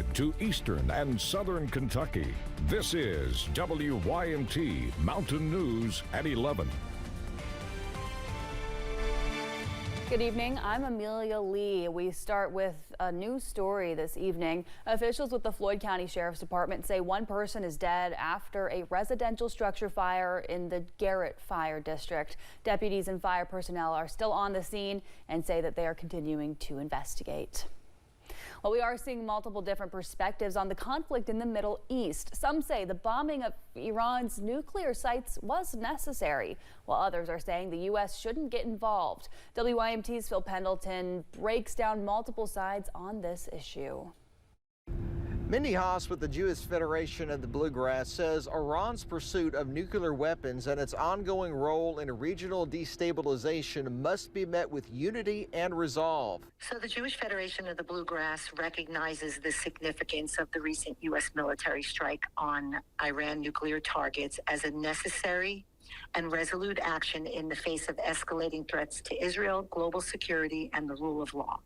To eastern and southern Kentucky, this is WYMT Mountain News at 11. Good evening, I'm Amelia Lee. We start with a news story this evening. Officials with the Floyd County Sheriff's Department say one person is dead after a residential structure fire in the Garrett Fire District. Deputies and fire personnel are still on the scene and say that they are continuing to investigate. Well, we are seeing multiple different perspectives on the conflict in the Middle East. Some say the bombing of Iran's nuclear sites was necessary, while others are saying the U.S. shouldn't get involved. WYMT's Phil Pendleton breaks down multiple sides on this issue. Mindy Haas with the Jewish Federation of the Bluegrass says Iran's pursuit of nuclear weapons and its ongoing role in regional destabilization must be met with unity and resolve. So the Jewish Federation of the Bluegrass recognizes the significance of the recent U.S. military strike on Iran nuclear targets as a necessary and resolute action in the face of escalating threats to Israel, global security, and the rule of law.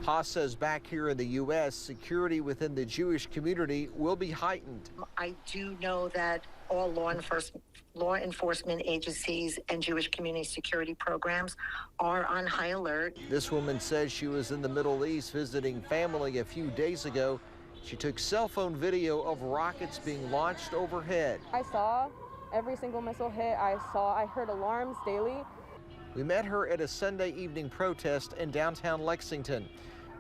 Haas says back here in the U.S., security within the Jewish community will be heightened. I do know that all law enforcement agencies and Jewish community security programs are on high alert. This woman says she was in the Middle East visiting family a few days ago. She took cell phone video of rockets being launched overhead. I saw every single missile hit. I heard alarms daily. We met her at a Sunday evening protest in downtown Lexington.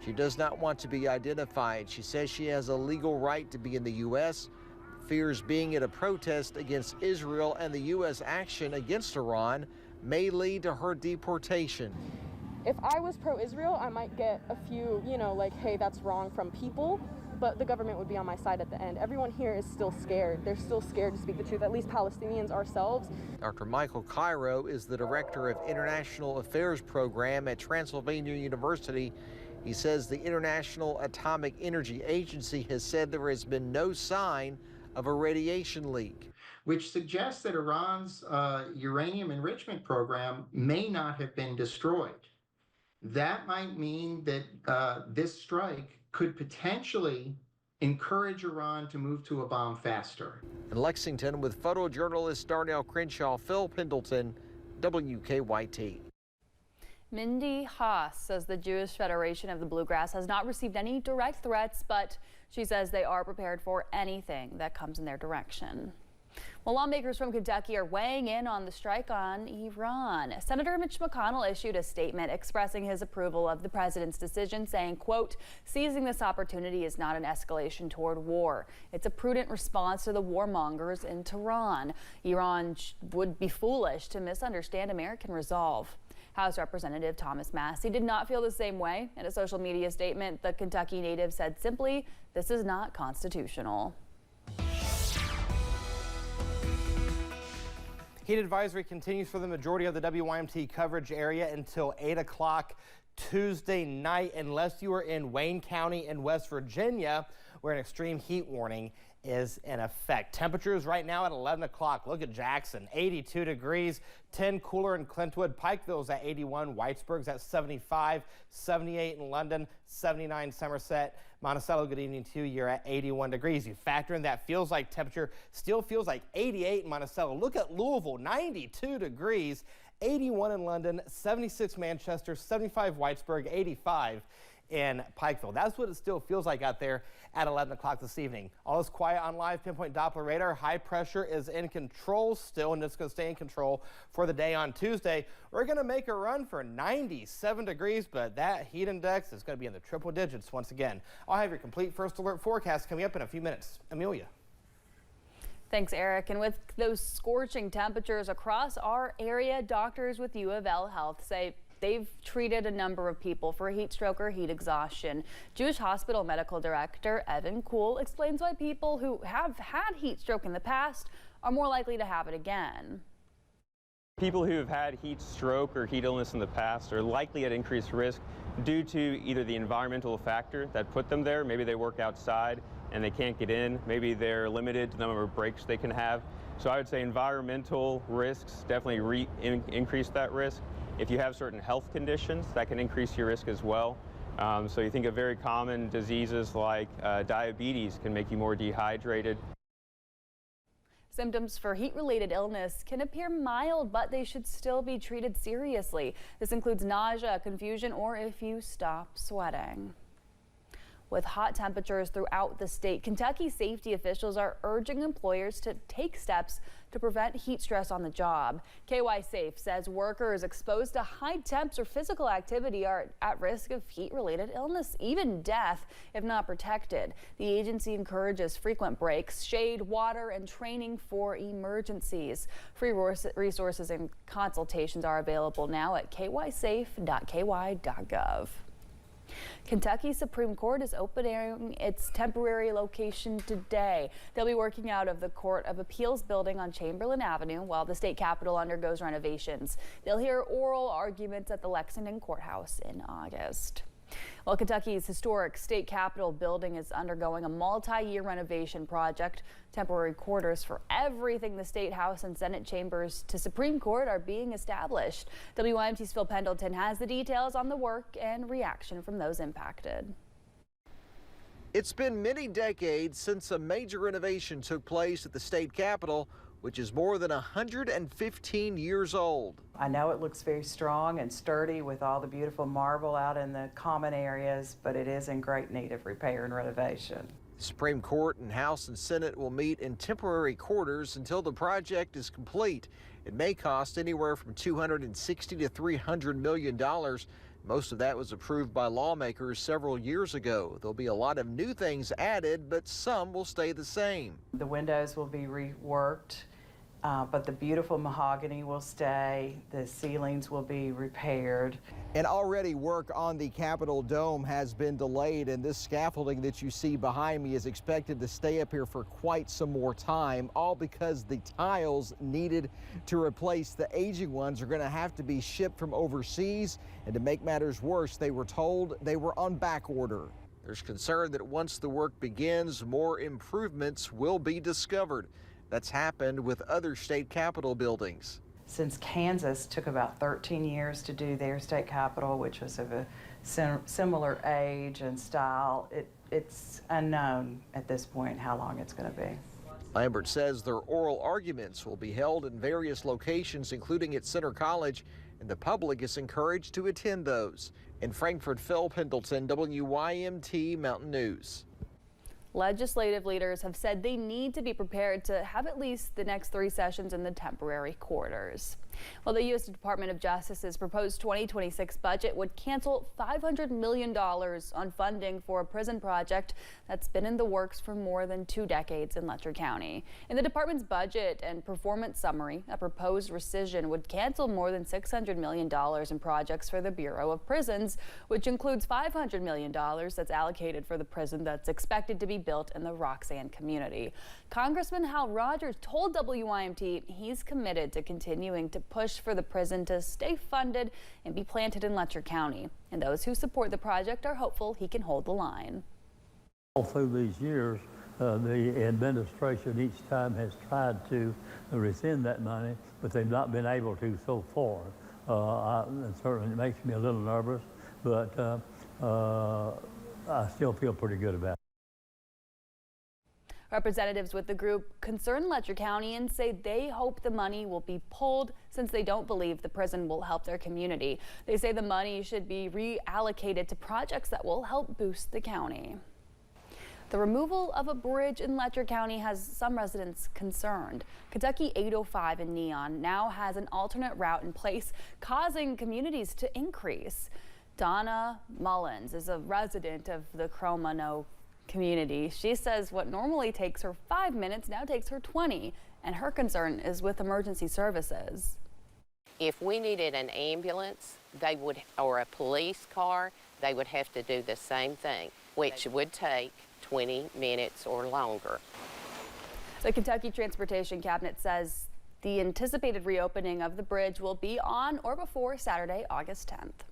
She does not want to be identified. She says she has a legal right to be in the U.S., fears being at a protest against Israel and the U.S. action against Iran may lead to her deportation. If I was pro-Israel, I might get a few, like, hey, that's wrong from people, but the government would be on my side at the end. Everyone here is still scared. They're still scared to speak the truth, at least Palestinians ourselves. Dr. Michael Cairo is the director of International Affairs Program at Transylvania University. He says the International Atomic Energy Agency has said there has been no sign of a radiation leak, which suggests that Iran's uranium enrichment program may not have been destroyed. That might mean that this strike could potentially encourage Iran to move to a bomb faster. In Lexington, with photojournalist Darnell Crenshaw, Phil Pendleton, WKYT. Mindy Haas says the Jewish Federation of the Bluegrass has not received any direct threats, but she says they are prepared for anything that comes in their direction. Well, lawmakers from Kentucky are weighing in on the strike on Iran. Senator Mitch McConnell issued a statement expressing his approval of the president's decision, saying, quote, seizing this opportunity is not an escalation toward war. It's a prudent response to the warmongers in Tehran. Iran would be foolish to misunderstand American resolve. House Representative Thomas Massey did not feel the same way. In a social media statement, the Kentucky native said simply, this is not constitutional. Heat advisory continues for the majority of the WYMT coverage area until 8 o'clock Tuesday night, unless you are in Wayne County in West Virginia, where an extreme heat warning is in effect. Temperatures right now at 11 o'clock. Look at Jackson, 82 degrees, 10 cooler in Clintwood. Pikeville's at 81, Whitesburg's at 75, 78 in London, 79 Somerset. Monticello, good evening to you. You're at 81 degrees. You factor in that feels like temperature, still feels like 88 in Monticello. Look at Louisville, 92 degrees, 81 in London, 76 Manchester, 75 Whitesburg, 85 in Pikeville. That's what it still feels like out there at 11 o'clock this evening. All is quiet on live pinpoint Doppler radar. High pressure is in control still, and it's going to stay in control for the day on Tuesday. We're going to make a run for 97 degrees, but that heat index is going to be in the triple digits once again. I'll have your complete first alert forecast coming up in a few minutes. Amelia. Thanks, Eric. And with those scorching temperatures across our area, doctors with U of L Health say they've treated a number of people for heat stroke or heat exhaustion. Jewish Hospital Medical Director Evan Kuhl explains why people who have had heat stroke in the past are more likely to have it again. People who have had heat stroke or heat illness in the past are likely at increased risk due to either the environmental factor that put them there. Maybe they work outside and they can't get in. Maybe they're limited to the number of breaks they can have. So I would say environmental risks definitely increase that risk. If you have certain health conditions, that can increase your risk as well. So you think of very common diseases like diabetes can make you more dehydrated. Symptoms for heat-related illness can appear mild, but they should still be treated seriously. This includes nausea, confusion, or if you stop sweating. With hot temperatures throughout the state, Kentucky safety officials are urging employers to take steps to prevent heat stress on the job. KY Safe says workers exposed to high temps or physical activity are at risk of heat-related illness, even death, if not protected. The agency encourages frequent breaks, shade, water, and training for emergencies. Free resources and consultations are available now at kysafe.ky.gov. Kentucky Supreme Court is opening its temporary location today. They'll be working out of the Court of Appeals building on Chamberlain Avenue while the state capitol undergoes renovations. They'll hear oral arguments at the Lexington Courthouse in August. Well, Kentucky's historic state capitol building is undergoing a multi-year renovation project. Temporary quarters for everything the State House and Senate chambers to Supreme Court are being established. WYMT's Phil Pendleton has the details on the work and reaction from those impacted. It's been many decades since a major renovation took place at the state capitol, which is more than 115 years old. I know it looks very strong and sturdy with all the beautiful marble out in the common areas, but it is in great need of repair and renovation. The Supreme Court and House and Senate will meet in temporary quarters until the project is complete. It may cost anywhere from $260 to $300 million. Most of that was approved by lawmakers several years ago. There'll be a lot of new things added, but some will stay the same. The windows will be reworked, but the beautiful mahogany will stay. The ceilings will be repaired. And already work on the Capitol Dome has been delayed, and this scaffolding that you see behind me is expected to stay up here for quite some more time, all because the tiles needed to replace the aging ones are going to have to be shipped from overseas. And to make matters worse, they were told they were on back order. There's concern that once the work begins, more improvements will be discovered. That's happened with other state capitol buildings. Since Kansas took about 13 years to do their state capitol, which was of a similar age and style, it's unknown at this point how long it's going to be. Lambert says their oral arguments will be held in various locations, including at Center College, and the public is encouraged to attend those. In Frankfort, Phil Pendleton, WYMT Mountain News. Legislative leaders have said they need to be prepared to have at least the next 3 sessions in the temporary quarters. Well, the U.S. Department of Justice's proposed 2026 budget would cancel $500 million on funding for a prison project that's been in the works for more than 2 decades in Lecher County. In the department's budget and performance summary, a proposed rescission would cancel more than $600 million in projects for the Bureau of Prisons, which includes $500 million that's allocated for the prison that's expected to be built in the Roxanne community. Congressman Hal Rogers told WYMT he's committed to continuing to push for the prison to stay funded and be planted in Lecher County. And those who support the project are hopeful he can hold the line. All through these years, the administration each time has tried to rescind that money, but they've not been able to so far. It certainly makes me a little nervous, but I still feel pretty good about it. Representatives with the group concern Lecher County and say they hope the money will be pulled since they don't believe the prison will help their community. They say the money should be reallocated to projects that will help boost the county. The removal of a bridge in Lecher County has some residents concerned. Kentucky 805 in Neon now has an alternate route in place, causing communities to increase. Donna Mullins is a resident of the Cromano community. She says what normally takes her 5 minutes now takes her 20, and her concern is with emergency services. If we needed an ambulance, they would, or a police car, they would have to do the same thing, which would take 20 minutes or longer. The Kentucky Transportation Cabinet says the anticipated reopening of the bridge will be on or before Saturday, August 10th.